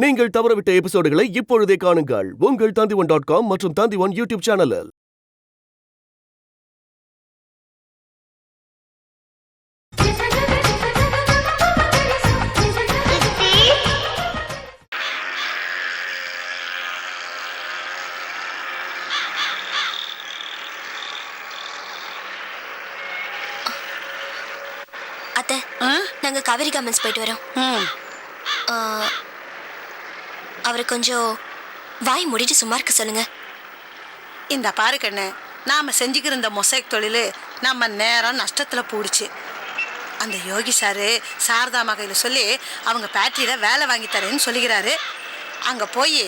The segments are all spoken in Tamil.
நீங்கள் தவறவிட்ட எபிசோடுகளை இப்பொழுதே காணுங்கள் உங்கள் Tandivan.com மற்றும் Tandivan யூடியூப் சேனலில். அத்தை, நாங்க காவேரி கார்மெண்ட்ஸ் போயிட்டு வரோம். அவரை கொஞ்சம் வாய் மூடிட்டு சும்மா இருக்க சொல்லுங்க. இந்த பாரு கண்ணு, நாம செஞ்சுக்கிற இந்த மொசைக் தொழில் நம்ம நேரம் நஷ்டத்தில் போடுச்சு. அந்த யோகி சாரு சாரதா மகையில் சொல்லி அவங்க ஃபேக்ட்ரியில் வேலை வாங்கி தரேன்னு சொல்லிக்கிறாரு. அங்கே போய்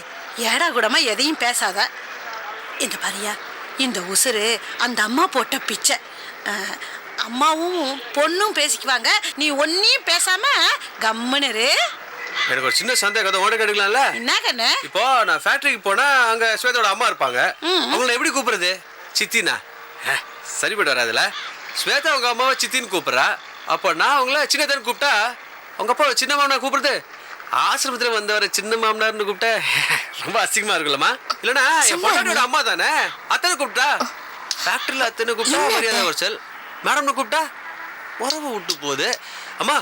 ஏடா கூடமாக எதையும் பேசாத. இந்த பாரியா, இந்த உசுறு அந்த அம்மா போட்ட பிச்சை. அம்மாவும் பொண்ணும் பேசிக்குவாங்க, நீ ஒன்னையும் பேசாம கம்முனரு. எனக்கு ஒரு சின்ன சந்தேகம் ஓட கேட்டுக்கலாம்ல. என்ன கண்ணு? இப்போ நான் ஃபேக்டரிக்கு போனா அங்க ஸ்வேதாவோட அம்மா இருப்பாங்க. அவங்கள எப்படி கூப்பிடுறது? சித்தினா சரிப்பட்டு வராதுல. ஸ்வேதா அவங்க அம்மாவை சித்தின்னு கூப்பிடுறா. அப்போ நான் அவங்கள சின்னதான்னு கூப்பிட்டா அவங்க அப்பா சின்ன மாமனார் கூப்பிடுறது. ஆசிரமத்துல வந்தவரை சின்ன மாமனார்னு கூப்பிட்டா ரொம்ப அசிங்கமா இருக்குல்லம்மா. இல்லைன்னா என் பொண்ணோட அம்மா தானே, அத்தனை கூப்பிட்டா. ஃபேக்டரியில் அத்தனை கூப்பிட்டா மரியாதை குறைச்சல், மேடம்னு கூப்பிட்டா உறவு விட்டு போகுது. அம்மா,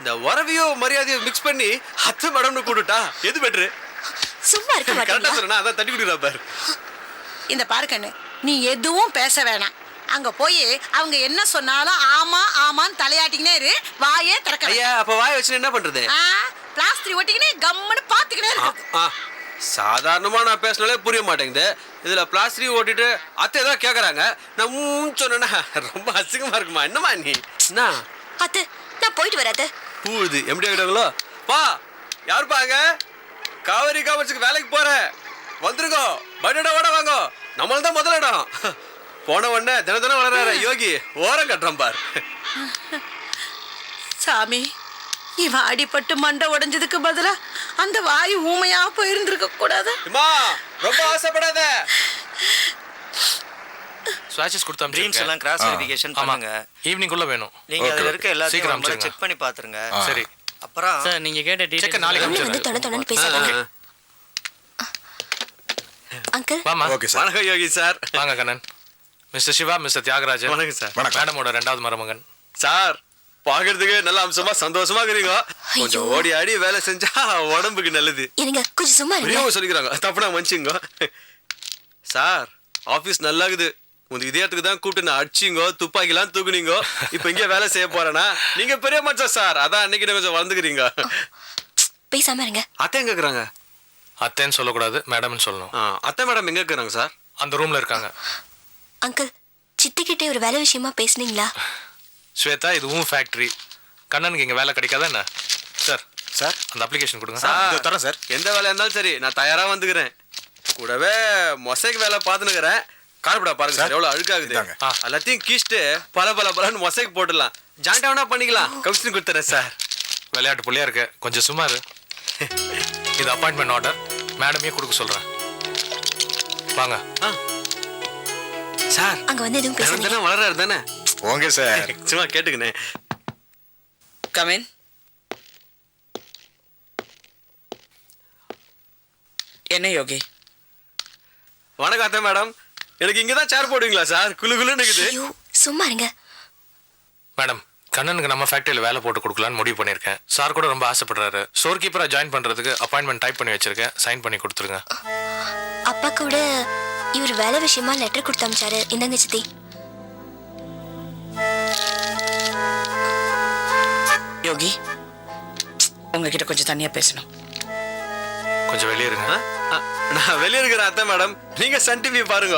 இந்த உறவையும் மரியாதையும் மிக்ஸ் பண்ணி அத்தை மேடம்னு கூப்பிட்டா எது பெட்ரு? சும்மா இருக்க கரெக்டா மாட்டீங்களா? சொல்றேன், அதான் தட்டி குடிக்கிறா பாரு. இந்த பாரு கண்ணு, நீ எதுவும் பேச வேணாம். அங்க போய் அவங்க என்ன சொன்னாலும் ஆமா ஆமான்னு தலையாட்டிக்கினே இரு, வாயே திறக்க. ஐயா, அப்ப வாய வச்சு என்ன பண்றது? பிளாஸ்டிக் ஒட்டிக்கினே கம்முன்னு பாத்துக்கினே இருக்கு. சாதாரணமா நான் பேசினாலே புரிய மாட்டேங்குது. இதுல பிளாஸ்டிக் ஓட்டிட்டு அத்தை ஏதாவது கேக்குறாங்க, நான் சொன்னா ரொம்ப அசிங்கமா இருக்குமா? என்னமா நீ? என்ன அத்தை, நான் போயிட்டு வராத. பூது எப்படி ஆகிட்டாங்களோ? பா, யாருப்பாங்க? காவேரி காமர்ஸுக்கு வேலைக்கு போறேன், வந்துருங்க. பட்டோட ஓட வாங்க, நம்மள தான் முதலிடம். போன உடனே தின தினம் வளர்ற யோகி ஓரம் கட்டுறான் பார். சாமி, இவன் அடிபட்டு மண்டை உடைஞ்சதுக்கு பதிலா அந்த வாய் ஊமையா போயிருந்திருக்க கூடாது. ரொம்ப ஆசைப்படாத. ஸ்வாட்சஸ் கொடுத்தா ட்ரீம்ஸ் எல்லாம் கிராஸ் வெரிஃபிகேஷன் பண்ணுங்க. ஈவினிங் குள்ள வேணும். நீங்க அதுல இருக்க எல்லாத்தையும் சீக்கிரம் செக் பண்ணி பாத்துருங்க. சரி. அப்புறம் சார், நீங்க கேட்ட டீடைல் நாளைக்கு வந்து தொண பேசாதீங்க. அங்கிள். வாமா. Okay sir. வணக்கம் யோகி சார். வாங்க கண்ணன். Mister Siva, mister Thiyagarajan. வணக்கம் சார். மேடமோட இரண்டாவது மருமகன் சார். பாக்குறதுக்கு நல்ல அம்சமா சந்தோஷமா இருக்கீங்க. கொஞ்சம் ஓடி ஆடி வேலை செஞ்சா உடம்புக்கு நல்லது. இருங்க, கொஞ்சம் சும்மா இருங்க. சொல்லிக்கிறாங்க, தப்புனா மன்னிச்சுங்க சார். ஆபீஸ் நல்லா இருக்குது. உங்க இதயத்துக்கு தான் கூப்பிட்டு நான் அடிச்சிங்கோ, துப்பாக்கிலாம் தூக்குனீங்க. இப்ப இங்கே வேலை செய்ய போறேன்னா நீங்க பெரிய மனுஷன் சார். அதான் அன்னைக்கு கொஞ்சம் வளர்ந்துக்கிறீங்க. பேசாம இருங்க. அத்தை எங்க இருக்கிறாங்க? அத்தைன்னு சொல்லக்கூடாது, மேடம்னு சொல்லணும். அத்தை மேடம் எங்க இருக்கிறாங்க சார்? அந்த ரூம்ல இருக்காங்க. அங்கிள், சித்திக்கிட்டே ஒரு வேலை விஷயமா பேசுனீங்களா? ஸ்வேதா, இது உன் ஃபேக்டரி. கண்ணனுக்கு இங்க வேலை கிடைக்காதா என்ன? சார், சார் அந்த அப்ளிகேஷன் கொடுங்க. சார் தரேன் சார். எந்த வேலையா இருந்தாலும் சரி, நான் தயாரா வந்துக்கிறேன். கூடவே மொசைக்கு வேலை பார்த்துனுக்கிறேன். கார்படா பாருங்க சார், எவ்வளவு அழுக்காகுது. எல்லாத்தையும் கீச்சிட்டு பல பல பலன்னு மொசைக்கு போட்டுடலாம். ஜாயிண்ட் ஆனா பண்ணிக்கலாம். கமிஷன் கொடுத்துறேன் சார். விளையாட்டு புள்ளியா இருக்கு, கொஞ்சம் சும்மா இரு. இது அப்பாயின்மெண்ட் ஆர்டர், மேடமே கொடுக்க சொல்றேன். வாங்க சார். அங்க வந்து எதுவும் பேசுறீங்க? வளர்றாரு தானே? போங்க சார். சும்மா கேட்டுக்கினே. Come in. என்ன யோகி? வணக்கம் அத்தை மேடம். எனக்கு இங்கதான் சேர் போடுவீங்களா சார்? குளு குளுன்னு இருக்குது. ஐயோ, சும்மா இருங்க. மேடம், கண்ணனுக்கு நம்ம ஃபேக்டரியில வேலை போட்டு கொடுக்கலான்னு முடிவு பண்ணியிருக்கேன். சார் கூட ரொம்ப ஆசைப்படுறாரு. ஸ்டோர் கீப்பரா ஜாயின் பண்றதுக்கு அப்பாயின்மெண்ட் டைப் பண்ணி வச்சிருக்கேன். சைன் பண்ணி கொடுத்துருங்க. அப்பா கூட இவர் வேலை விஷயமா லெட்டர் கொடுத்து அனுப்பிச்சாரு. இந்தாங்க சித்தி. யோகி, உங்ககிட்ட கொஞ்சம் தனியா பேசணும். கொஞ்சம் வெளியே இருங்க. நான் வெளியே இருக்கிறேன் அத்தை மேடம். நீங்க சன் டிவி பாருங்க.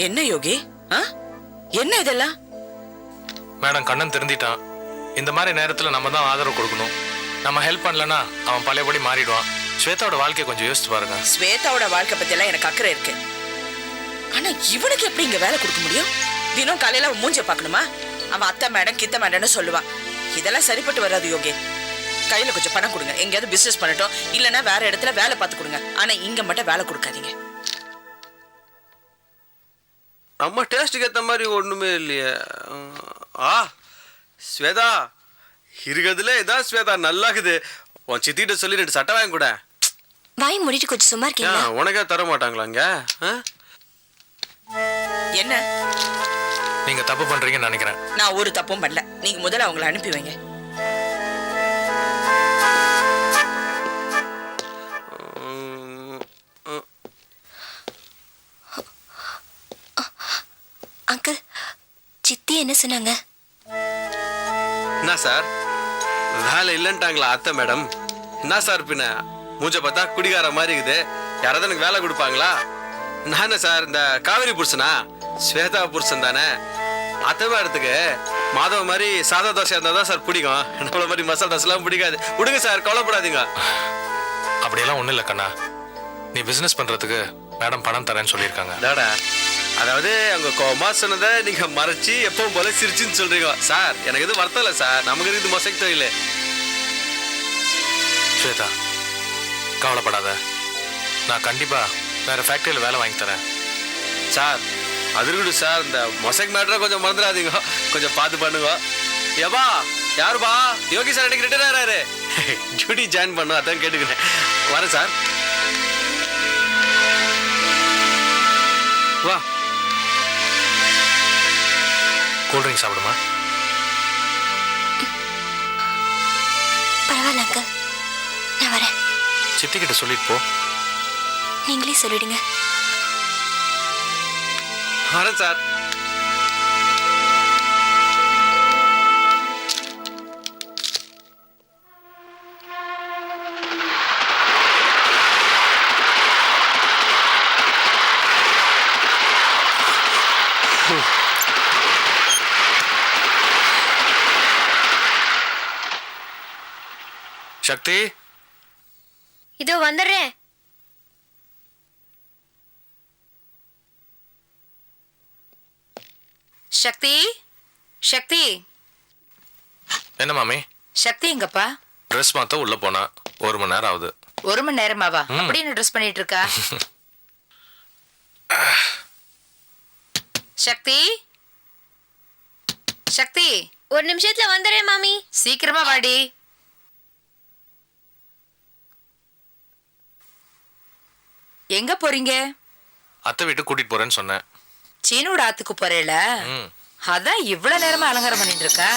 என்ன யோகி? என்ன இதெல்லாம்? மேடம், கண்ணன் திருந்திட்டான். இந்த மாதிரி நேரத்துல நம்ம தான் ஆதரவு கொடுக்கணும். நம்ம ஹெல்ப் பண்ணலன்னா அவன் பழையபடி மாறிடுவான். ஸ்வேதாவோட வாழ்க்கையை கொஞ்சம் யோசிச்சு பாருங்க. ஸ்வேதாவோட வாழ்க்கை பத்தி எல்லாம் எனக்கு அக்கறை இருக்கு. ஆனா இவனுக்கு எப்படி இங்க வேலை கொடுக்க முடியும்? தினம் காலையில அவன் மூஞ்ச பாக்கணுமா? அவன் அத்தை மேடம் கித்த மேடம்னு சொல்லுவான். இதெல்லாம் சரிப்பட்டு வராது யோகி. கையில கொஞ்சம் பணம் கொடுங்க, எங்கேயாவது பிசினஸ் பண்ணட்டும், இல்லைன்னா வேற இடத்துல வேலை பார்த்து கொடுங்க. ஆனா இங்க மட்டும் வேலை கொடுக்காதீங்க. நம்ம டேஸ்ட்டுக்கு ஏற்ற மாதிரி ஒன்றுமே இல்லையே. ஸ்வேதா, இருக்கிறதுல இதான் ஸ்வேதா நல்லாக்குது. உன் சித்திட்ட சொல்லி 2 சட்டை வாங்கி கூட. வாய் மூடிட்டு கொஞ்சம் சும்மா இருக்கீங்களா? உனக்கே தர மாட்டாங்களா இங்க? என்ன? நீங்க தப்பு பண்றீங்கன்னு நினைக்கிறேன். நான் ஒரு தப்பும் பண்ணல. நீங்க முதல்ல அவங்கள அனுப்பி வைங்க. அங்கிள், சித்தி என்ன சொன்னாங்க? என்ன சார் வேலை இல்லைன்ட்டாங்களா அத்தை மேடம்? என்ன சார் பின்ன மூஞ்ச பார்த்தா குடிகார மாதிரி இருக்குது. யாராவது எனக்கு வேலை கொடுப்பாங்களா? நானே சார் இந்த காவேரி புருஷனா? ஸ்வேதா புருஷன் தானே. அத்தை மேடத்துக்கு மாதவ மாதிரி சாதா தோசை இருந்தால் தான் சார் பிடிக்கும். நம்மள மாதிரி மசாலா தோசைலாம் பிடிக்காது. விடுங்க சார், கவலைப்படாதீங்க. அப்படியெல்லாம் ஒன்றும் இல்லை கண்ணா. நீ பிஸ்னஸ் பண்ணுறதுக்கு மேடம் பணம் தரேன்னு சொல்லியிருக்காங்க. தாடா, அதாவது அவங்க கோமா சொன்னதை நீங்க மறைச்சி எப்பவும் போல சிரிச்சுன்னு சொல்றீங்க சார். எனக்கு எதுவும் வருத்தம் இல்லை சார். நமக்கு இருக்குது மொசைக் தொழில். ஸ்வேதா, கவலைப்படாத. நான் கண்டிப்பா வேற ஃபேக்டரியில் வேலை வாங்கி தரேன் சார். அது இருக்கட்டும் சார், இந்த மொசைக் மேட்டரை கொஞ்சம் மறந்துடாதீங்க. கொஞ்சம் பார்த்து பண்ணுங்க. ஏபா யாருப்பா? யோகி சார் எனக்கு ரிட்டர்ன் ஆறாரு. டியூட்டி ஜாயின் பண்ணும், அதான் கேட்டுக்கிறேன். வரேன் சார். வா. கூல்ட்ரிங்க் சாப்பிடுமா? பரவாயில்ல அங்கிள், நான் வரேன். சித்தி கிட்ட சொல்லிட்டு போ. நீங்களே சொல்லிடுங்க. வரேன் சார். சக்தி, இதோ வந்துடுறேன். சக்தி, சக்தி, என்ன மாமி? சக்தி எங்கப்பா? ட்ரெஸ் மாத்த உள்ள போனா 1 மணி நேரம் ஆகுது. 1 மணி நேரமாவா? அப்படி என்ன ட்ரெஸ் பண்ணிட்டு இருக்கா? சக்தி, சக்தி, 1 நிமிஷத்துல வந்துடுறேன் மாமி. சீக்கிரமா வாடி. எங்க போறீங்க? அத்தை வீட்டுக்கு கூட்டிட்டு போறேன்னு சொன்னேன். சீனோட ஆத்துக்கு போறேல? ம். அதான் இவ்வளவு நேரமா அலங்காரம் பண்ணிட்டு இருக்கா.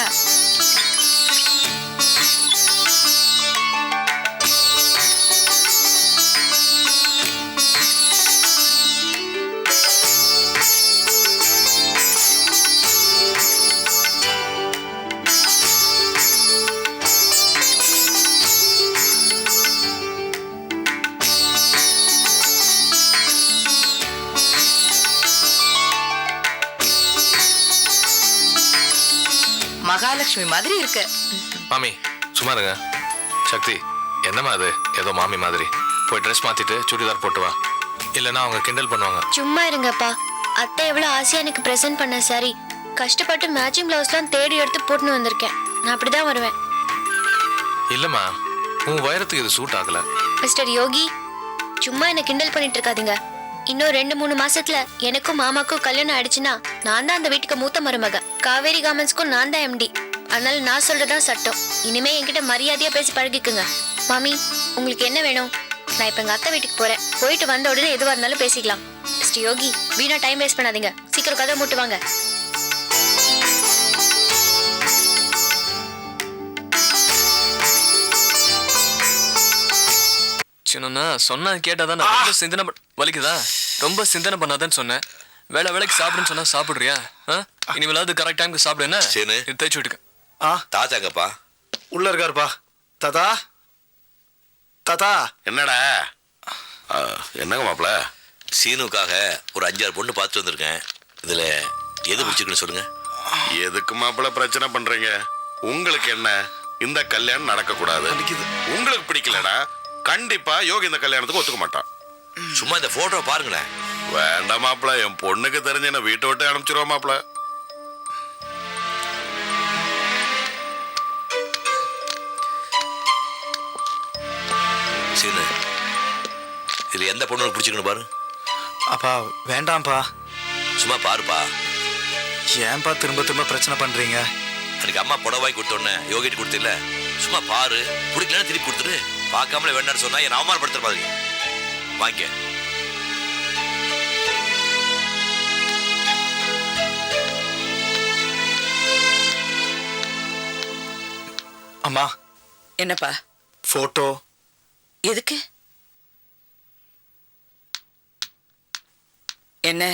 மகாலட்சுமி மாதிரி இருக்கு. மாமி சும்மா இருங்க. சக்தி, என்னம்மா அது? ஏதோ மாமி மாதிரி. போய் ட்ரெஸ் மாத்திட்டு சுடிதார் போட்டு வா. இல்லைன்னா அவங்க கிண்டல் பண்ணுவாங்க. சும்மா இருங்கப்பா. அத்தை எவ்வளவு ஆசையா எனக்கு பிரசன்ட் பண்ண சாரி கஷ்டப்பட்டு மேட்சிங் பிளவுஸ்லாம் தேடி எடுத்து போட்டுன்னு வந்திருக்கேன். நான் அப்படிதான் வருவேன். இல்லம்மா, உன் உயரத்துக்கு இது சூட் ஆகல. மிஸ்டர் யோகி, சும்மா என்ன கிண்டல் பண்ணிட்டு இருக்காதீங்க. இன்னும் 2-3 மாசத்துல எனக்கும் மாமாக்கும் கல்யாணம் ஆயிடுச்சுன்னா நான் தான் அந்த வீட்டுக்கு மூத்த மருமக. காவேரி கார்மெண்ட்ஸ்க்கும் நான் தான் எம்டி. அதனால நான் சொல்றதான் சட்டம். இனிமே என்கிட்ட மரியாதையா பேசி பழகிக்குங்க. மாமி, உங்களுக்கு என்ன வேணும்? நான் இப்ப எங்க அத்தை வீட்டுக்கு போறேன். போயிட்டு வந்த உடனே எதுவா இருந்தாலும் பேசிக்கலாம். மிஸ்டர் யோகி, வீணா டைம் வேஸ்ட் பண்ணாதீங்க. சீக்கிரம் கதை மூட்டு வாங்க. சின்ன சொன்னா கேட்டாதான் நான் ரொம்ப சிந்தனை வலிக்குதா? ரொம்ப சிந்தனை பண்ணாதான்னு சொன்னேன். வேலைக்கு சாப்பிடுன்னு சொன்னா சாப்பிடுறியா? இனிமேலாவது கரெக்ட் டைமுக்கு சாப்பிடு. என்ன இது தேய்ச்சி விட்டுக்க. தாத்தாங்கப்பா உள்ள இருக்காருப்பா. தாத்தா, தாத்தா. என்னடா? என்னங்க மாப்பிள? சீனுக்காக ஒரு 5-6 பொண்ணு பார்த்துட்டு வந்திருக்கேன். இதுல எது பிடிச்சிருக்குன்னு சொல்லுங்க. எதுக்கு மாப்பிள பிரச்சனை பண்றீங்க? உங்களுக்கு என்ன, இந்த கல்யாணம் நடக்க கூடாது. உங்களுக்கு பிடிக்கலடா, கண்டிப்பா யோகி இந்த கல்யாணத்துக்கு ஒத்துக்க மாட்டான். சும்மா இந்த போட்டோ பாருங்களேன். வேண்டாம் மாப்பிள, என் பொண்ணுக்கு தெரிஞ்ச என்ன வீட்டை விட்டு அனுப்பிச்சிருவோம் மாப்பிள. சீனு, இதுல எந்த பொண்ணு பிடிச்சிருக்குன்னு பாரு. அப்பா வேண்டாம்ப்பா. சும்மா பாருப்பா. ஏன்பா திரும்ப திரும்ப பிரச்சனை பண்றீங்க? அன்னைக்கு அம்மா புடவை வாங்கி கொடுத்தோடனே யோகிட்டு கொடுத்தில்ல, சும்மா பாரு, பிடிக்கலன்னு திருப்பி கொடுத்துரு. பார்க்காமலே வேண்டான்னு சொன்னா என்னை அவமானப்படுத்துற மாதிரி. வாங்கிக்க. அம்மா என்னப்பா? போட்டோ எதுக்கு? என்ன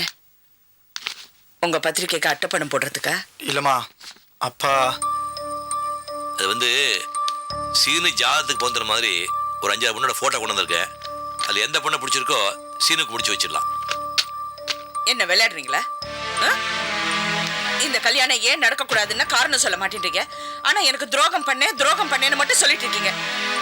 உங்க பத்திரிக்கைக்கு அட்டைப்படம் போடுறதுக்கா? இல்லம்மா, அப்பா அது வந்து சீனு ஜாதகத்துக்கு போந்துற மாதிரி ஒரு 5-6 பொண்ணோட போட்டோ கொண்டு வந்திருக்கேன். அதுல எந்த பொண்ணை பிடிச்சிருக்கோ சீனுக்கு முடிச்சு வச்சிடலாம். என்ன விளையாடுறீங்களா? ஆ? இந்த கல்யாணம் ஏன் நடக்கக்கூடாதுன்னு காரணம் சொல்ல மாட்டேன்றீங்க. ஆனா எனக்கு துரோகம் பண்ணேன்னு மட்டும் சொல்லிட்டு இருக்கீங்க.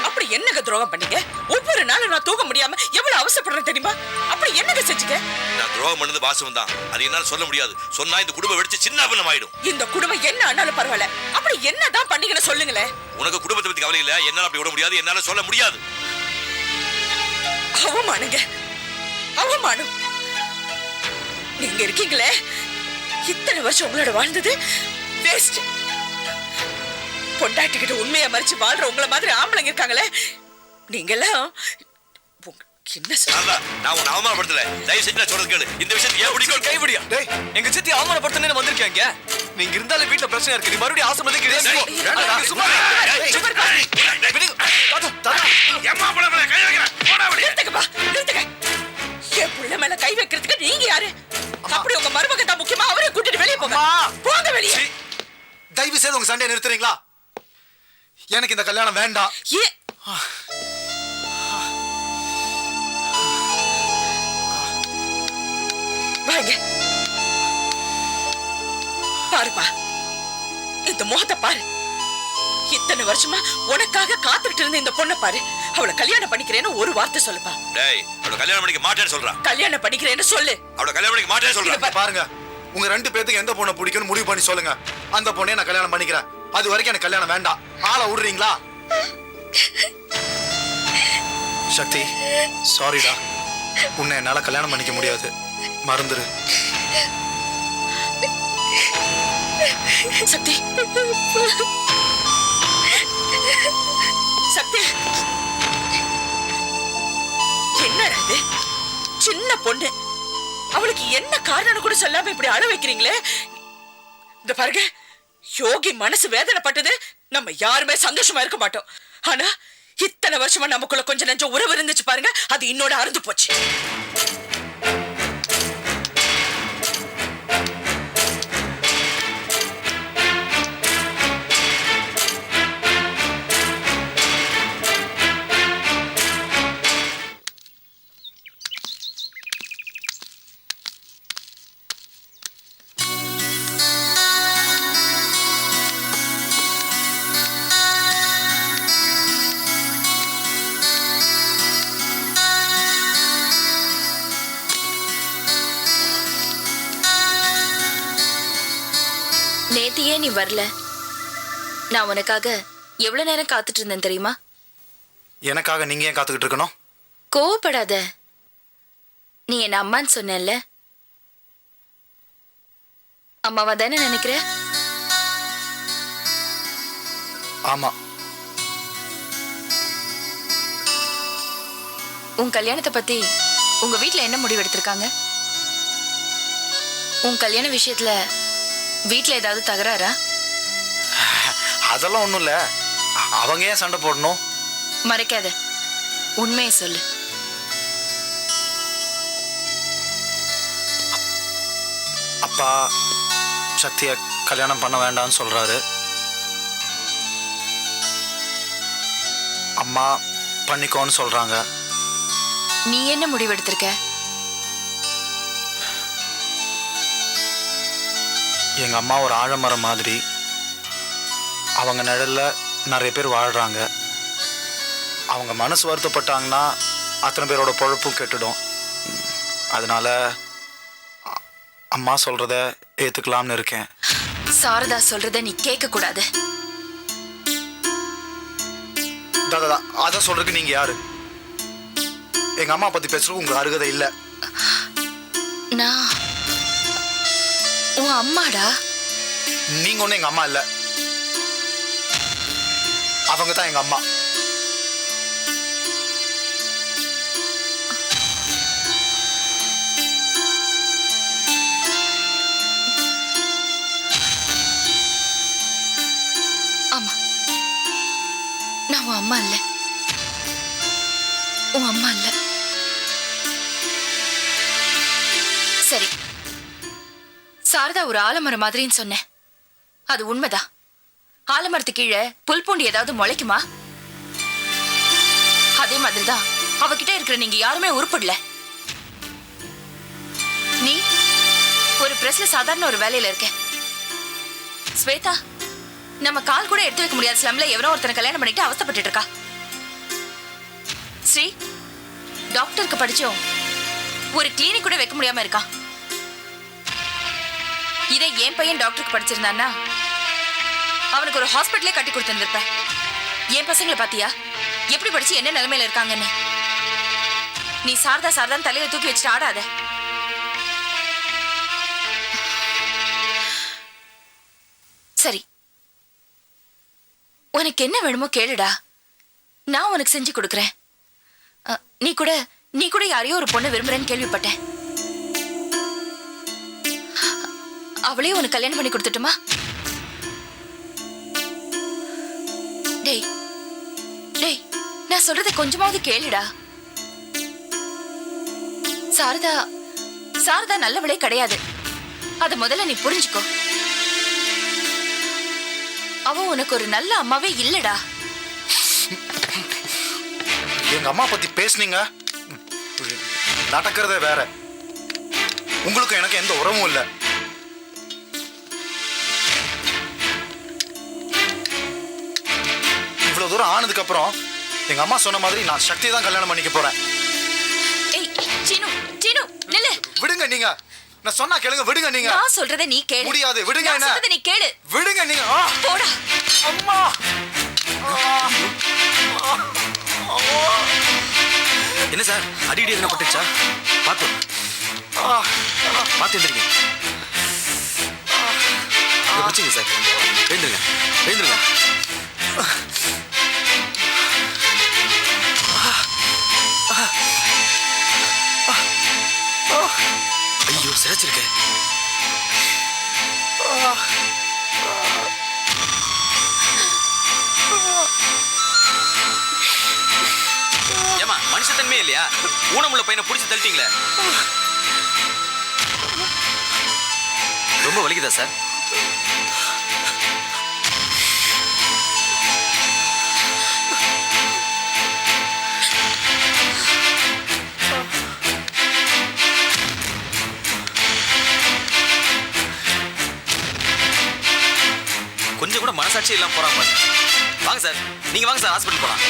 அப்படி என்னங்க துரோகம் பண்ணீங்க? ஒவ்வொரு நாளும் நான் தூங்க முடியாம எவ்வளவு அவசரப்படுறேன் தெரியுமா? அப்படி என்னங்க செஞ்சீங்க? நான் துரோகம் பண்ணது வாசம் தான். அது என்னால சொல்ல முடியாது. சொன்னா இந்த குடும்பம் வெடிச்சு சின்ன பின்னம் ஆயிடும். இந்த குடும்பம் என்ன ஆனாலும் பரவாயில்ல. அப்படி என்னதான் பண்ணீங்கன்னு சொல்லுங்களேன். உனக்கு குடும்பத்தை பத்தி கவலை இல்ல. என்னால அப்படி விட முடியாது. என்னால சொல்ல முடியாது. அவமானுங்க, அவமானம். நீங்க இருக்கீங்களே, இத்தனை வருஷம் உங்களோட வாழ்ந்தது வேஸ்ட். பொண்டாட்டிக்கிட்ட உண்மையை மறைச்சு வாழ்ற உங்களை மாதிரி ஆம்பளைங்க இருக்காங்களே, நீங்க எல்லாம் என்ன சொல்ல? நான் உன்னை அவமானப்படுத்தல. தயவு செஞ்சு நான் சொல்றது கேளு. இந்த விஷயத்தை ஏன் பிடிக்கும் கைவிடியா? டேய், எங்க சித்தி அவமானப்படுத்தனே வந்திருக்காங்க. நீங்க இருந்தாலும் வீட்ல பிரச்சனை இருக்கு. நீ மறுபடியும் ஆசிரமத்துக்கு கிடையாது. சும்மா என் புள்ள மேல கை வைக்கிறதுக்கு நீங்க யாரு? அப்படி உங்க மருமக தான் முக்கியமா? அவரே கூட்டிட்டு வெளியே போங்க. போங்க வெளியே. தயவு செய்து உங்க சண்டையை நிறுத்துறீங்களா? எனக்கு இந்த கல்யாணம் வேண்டாம். வாங்க. பாருப்பா, இந்த முகத்தை பாரு. இத்தனை வருஷமா உனக்காக காத்துட்டு இருந்த இந்த பொண்ணை பாரு. அவளை கல்யாணம் பண்ணிக்கிறேன்னு ஒரு வார்த்தை சொல்லுப்பா. டேய், அவளை கல்யாணம் பண்ணிக்க மாட்டேன்னு சொல்றா. கல்யாணம் பண்ணிக்கிறேன்னு சொல்லு. அவளை கல்யாணம் பண்ணிக்க மாட்டேன்னு சொல்றா. பாருங்க, உங்க 2 பேத்துக்கு எந்த பொண்ணை பிடிக்கும்னு முடிவு பண்ணி சொல்லுங்க. அந்த பொண்ணே நான் கல்யாணம் பண்ணிக்கிறேன். அது வரைக்கும் எனக்கு கல்யாணம் வேண்டாம். ஆளை விடுறீங்களா? சக்தி, சாரிடா. உன்னை என்னால கல்யாணம் பண்ணிக்க முடியாது. மறந்துரு. சக்தி, சக்தி, என்னடா இது? சின்ன பொண்ணு, அவளுக்கு என்ன காரணம் கூட சொல்லாம இப்படி அழ வைக்கிறீங்களே. இந்த பாருங்க, யோகி மனசு வேதனைப்பட்டது நம்ம யாருமே சந்தோஷமா இருக்க மாட்டோம். ஆனா இத்தனை வருஷமா நமக்குள்ள கொஞ்சம் நெஞ்சம் உறவு இருந்துச்சு பாருங்க, அது இன்னோட அறுந்து போச்சு. நேத்து ஏன் நீ வரல? நான் உனக்காக எவ்வளவு நேரம் காத்துட்டு இருந்தேன் தெரியுமா? எனக்காக நீங்க ஏன் காத்துக்கிட்டு இருக்கணும்? கோவப்படாத. நீ என்ன அம்மான்னு சொன்னேன்ல, அம்மாவா தானே நினைக்கிற? ஆமா. உன் கல்யாணத்தை பத்தி உங்க வீட்ல என்ன முடிவு எடுத்திருக்காங்க? உன் கல்யாண விஷயத்துல வீட்ல ஏதாவது தகராறா? அதெல்லாம் ஒண்ணும் இல்ல. அவங்க ஏன் சண்டை போடணும்? மறைக்காத, உண்மையை சொல்லு. அப்பா சக்தியை கல்யாணம் பண்ண வேண்டாம்னு சொல்றாரு. அம்மா பண்ணிக்கோன்னு சொல்றாங்க. நீ என்ன முடிவு எடுத்திருக்க? எங்க அம்மா ஒரு ஆழமரம் மாதிரி. அவங்க நிழல்ல நிறைய பேர் வாழ்றாங்க. அவங்க மனசு வருத்தப்பட்டாங்கன்னா அத்தனை பேரோட பொழப்பும் கெட்டுடும். அதனால அம்மா சொல்றத ஏத்துக்கலாம்னு இருக்கேன். சாரதா சொல்றத நீ கேட்க கூடாது. அதான் சொல்றதுக்கு நீங்க யாரு? எங்க அம்மா பத்தி பேசுறதுக்கு உங்க அருகதை இல்ல. நான் உன் அம்மாடா. நீங்க ஒண்ணு எங்க அம்மா இல்ல. அவங்க தான் எங்க அம்மா. ஆமா, நான் உன் அம்மா இல்ல. உன் அம்மா இல்ல. சரி, சாரதா ஒரு ஆலமரம் மாதிரின்னு சொன்னேன். அது உண்மைதான். ஆலமரத்து கீழே புல் பூண்டி ஏதாவது முளைக்குமா? அதே மாதிரிதான் அவகிட்ட இருக்கிற நீங்க யாருமே உருப்படல. நீ ஒரு பிரஸ்ல சாதாரண ஒரு வேலையில இருக்க. ஸ்வேதா நம்ம கால் கூட எடுத்து வைக்க முடியாத ஸ்லம்ல எவனோ ஒருத்தனை கல்யாணம் பண்ணிட்டு அவஸ்தைப்பட்டு இருக்கா. ஸ்ரீ டாக்டருக்கு படிச்சோம் ஒரு கிளினிக் கூட வைக்க முடியாம இருக்கா. இதை என் பையன் டாக்டருக்கு படிச்சிருந்தான்னா அவனுக்கு ஒரு ஹாஸ்பிட்டலே கட்டி கொடுத்துருப்பேன். என் பசங்களை பாத்தியா எப்படி படிச்சு என்ன நிலைமையில இருக்காங்கன்னு. நீ சாரதா சாரதான் தலையில தூக்கி வச்சுட்டு ஆடாத. சரி, உனக்கு என்ன வேணுமோ கேளுடா, நான் உனக்கு செஞ்சு கொடுக்கறேன். நீ கூட யாரையோ ஒரு பொண்ணு விரும்புறேன்னு கேள்விப்பட்டேன். அவளையும் உனக்கு கல்யாணம் பண்ணி கொடுத்துட்டுமா? டேய் டேய், நான் சொல்றத கொஞ்சமாவது கேளுடா. சாரதா நல்லவளே கிடையாது. அத முதல்ல நீ புரிஞ்சுக்கோ. அவ உனக்கு ஒரு நல்ல அம்மாவே இல்லடா. எங்க அம்மா பத்தி பேசுனீங்க, நடக்கிறதே வேற. உங்களுக்கு எனக்கு எந்த உறவும் இல்லை. இவ்வளவு தூரம் ஆனதுக்கு அப்புறம் எங்க அம்மா சொன்ன மாதிரி நான் சக்தி தான் கல்யாணம் பண்ணிக்க போறேன். ஏய் சீனு, சீனு நில்லு. விடுங்க நீங்க. நான் சொன்னா கேளுங்க. விடுங்க நீங்க. நான் சொல்றத நீ கேளு. முடியாது. விடுங்க. நான் சொல்றத நீ கேளு. விடுங்க நீங்க. போடா. அம்மா. என்ன சார் அடிக்கடி எதுனா பட்டுச்சா? பார்த்து பார்த்து எழுந்திரிங்க. பிடிச்சிங்க சார். எழுந்துருங்க எழுந்துருங்க. ஐயோ சிறைச்சிருக்கேன். ஏமா மனுஷத்தன்மே இல்லையா? ஊனமுள்ள பையனை பிடிச்சி தள்ளிட்டீங்களே. ரொம்ப வலிக்குதா சார்? கொஞ்சம் கூட மனசாட்சி இல்லாம போறாங்க பாருங்க. வாங்க சார், நீங்க வாங்க சார், ஹாஸ்பிட்டல் போலாம்.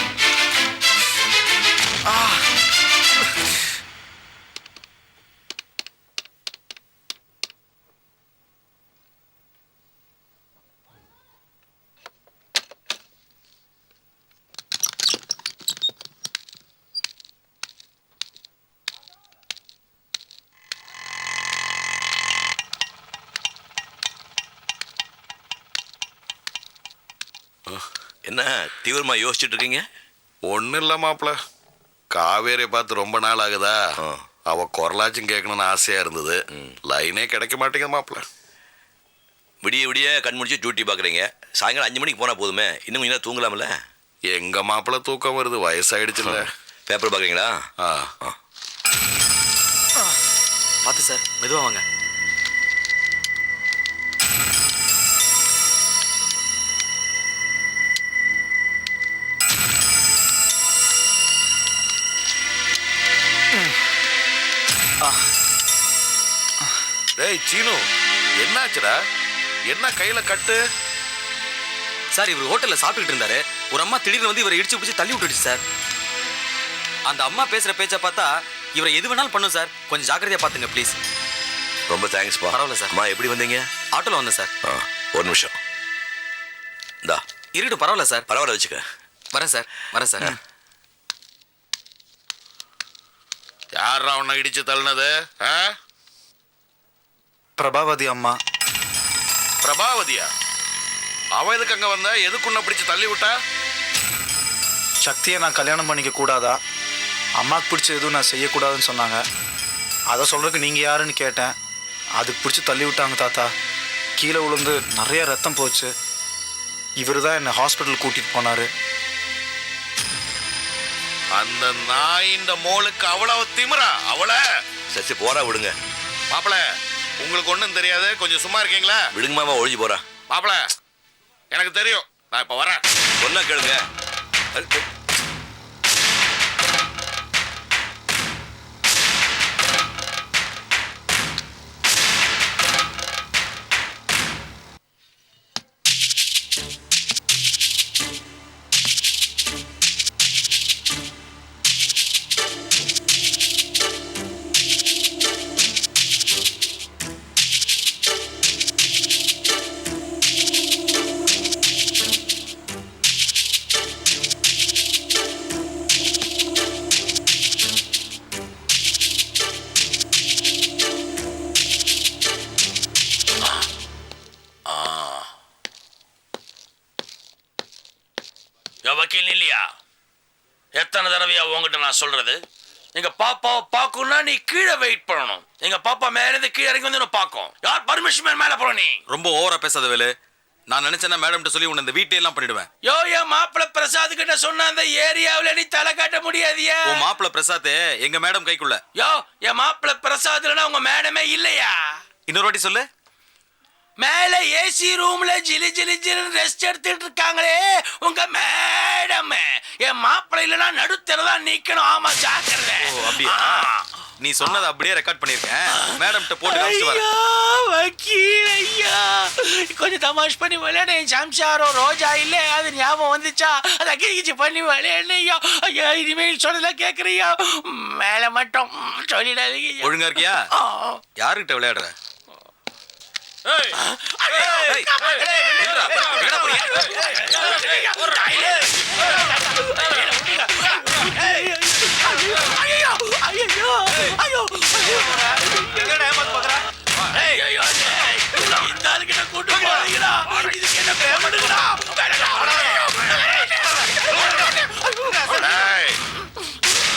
என்ன தீவிரமா யோசிச்சுட்டு இருக்கீங்க? ஒன்றும் இல்லை மாப்பிள்ள, காவேரியை பார்த்து ரொம்ப நாள் ஆகுதா. அவ குரலாச்சும் கேட்கணும்னு ஆசையாக இருந்தது. லைனே கிடைக்க மாட்டேங்குது மாப்பிள்ள. விடிய விடிய கண் முடிச்சு டியூட்டி பார்க்குறீங்க. சாயங்காலம் 5 மணிக்கு போனால் போதுமே, இன்னும் கொஞ்சம் தூங்கலாம்ல? எங்கள் மாப்பிள்ள தூக்கம் வருது, வயசாயிடுச்சுல்ல. பேப்பர் பார்க்குறீங்களா? பார்த்து சார், மெதுவாக வாங்க. டேய் சீனு, என்னாச்சுடா? என்ன கையில கட்டு? சார் இவர் ஹோட்டல்ல சாப்பிட்டுட்டு இருந்தாரு. ஒரு அம்மா திடீர்னு வந்து இவரை இடிச்சு பிடிச்சி தள்ளி விட்டுடுச்சு சார். அந்த அம்மா பேசுற பேச்சை பார்த்தா இவரை எது வேணாலும் பண்ணும் சார். கொஞ்சம் ஜாக்கிரதையா பாத்துங்க ப்ளீஸ். ரொம்ப தேங்க்ஸ்ப்பா. பரவாயில்ல சார். அம்மா எப்படி வந்தீங்க? ஆட்டோல வந்தேன் சார். ஒரு நிமிஷம். இந்தா இருக்கட்டும், பரவாயில்ல சார். பரவாயில்ல வச்சுக்க. வரேன் சார், வரேன் சார். யாரா உன்னை இடிச்சு தள்ளினது? பிரபாவதி அம்மா. பிரபாவதியா? அவ எதுக்கு அங்க வந்த? எதுக்கு உன்னை பிடிச்சு தள்ளி விட்டா? சக்தியை நான் கல்யாணம் பண்ணிக்க கூடாதா, அம்மாவுக்கு பிடிச்ச எதுவும் நான் செய்யக்கூடாதுன்னு சொன்னாங்க. அதை சொல்கிறதுக்கு நீங்கள் யாருன்னு கேட்டேன். அதுக்கு பிடிச்சி தள்ளி விட்டாங்க தாத்தா. கீழே விழுந்து நிறைய ரத்தம் போச்சு. இவர் தான் என்னை ஹாஸ்பிட்டல் கூட்டிகிட்டு போனார். அந்த நாய் இந்த மோளுக்கு அவ்வளவு திமிரா அவளை சரி போறா விடுங்க. மாப்பிள உங்களுக்கு ஒன்றும் தெரியாது, கொஞ்சம் சும்மா இருக்கீங்களா? விடுங்க மாமா, ஒழிஞ்சு போறா. மாப்பிள எனக்கு தெரியும், நான் இப்போ வரேன். சொன்னா கேளுங்க. வக்கீல் இல்லையா? எத்தனை தடவையா உங்ககிட்ட நான் சொல்றது? எங்க பாப்பாவை பார்க்கணும்னா நீ கீழே வெயிட் பண்ணணும். எங்க பாப்பா மேல இருந்து கீழே இறங்கி வந்து பார்க்கும். யார் பர்மிஷன் மேல போற? நீ ரொம்ப ஓவரா பேசாத வேலு. நான் நினைச்சேன்னா மேடம் சொல்லி உன்னை இந்த வீட்டை எல்லாம் பண்ணிடுவேன். யோ என் மாப்பிள்ள பிரசாத் கிட்ட சொன்ன அந்த ஏரியாவில நீ தலை காட்ட முடியாதியா? உன் மாப்பிள்ள பிரசாத் எங்க மேடம் கைக்குள்ள. யோ என் மாப்பிள்ள பிரசாத்னா உங்க மேடமே இல்லையா? இன்னொரு வாட்டி சொல்லு. மேல ஏசி ரூம்ல ஜிலி ஜிலி ஜிலி ரெஸ்ட் எடுத்துட்டு இருக்காங்களே உங்க மேடம். என் மாப்பிள்ள இல்லனா நடுத்தரதா நிக்கணும். ஆமா ஜாக்கிரதை. ஓ அப்படியா? நீ சொன்னதை அப்படியே ரெக்கார்ட் பண்ணிருக்கேன். மேடம் கிட்ட போட்டு காமிச்சு வர. வக்கீல் ஐயா, கொஞ்சம் தமாஷ் பண்ணி விளையாட. என் சம்சாரம் ரோஜா இல்ல, அது ஞாபகம் வந்துச்சா? அதை அக்கிரிக்கிச்சு பண்ணி விளையாடு ஐயா. ஐயா இனிமேல் சொன்னதெல்லாம் கேட்கறியா? மேல மட்டும் சொல்லிடாதீங்க. ஒழுங்கா இருக்கியா? யாருக்கிட்ட விளையாடுற?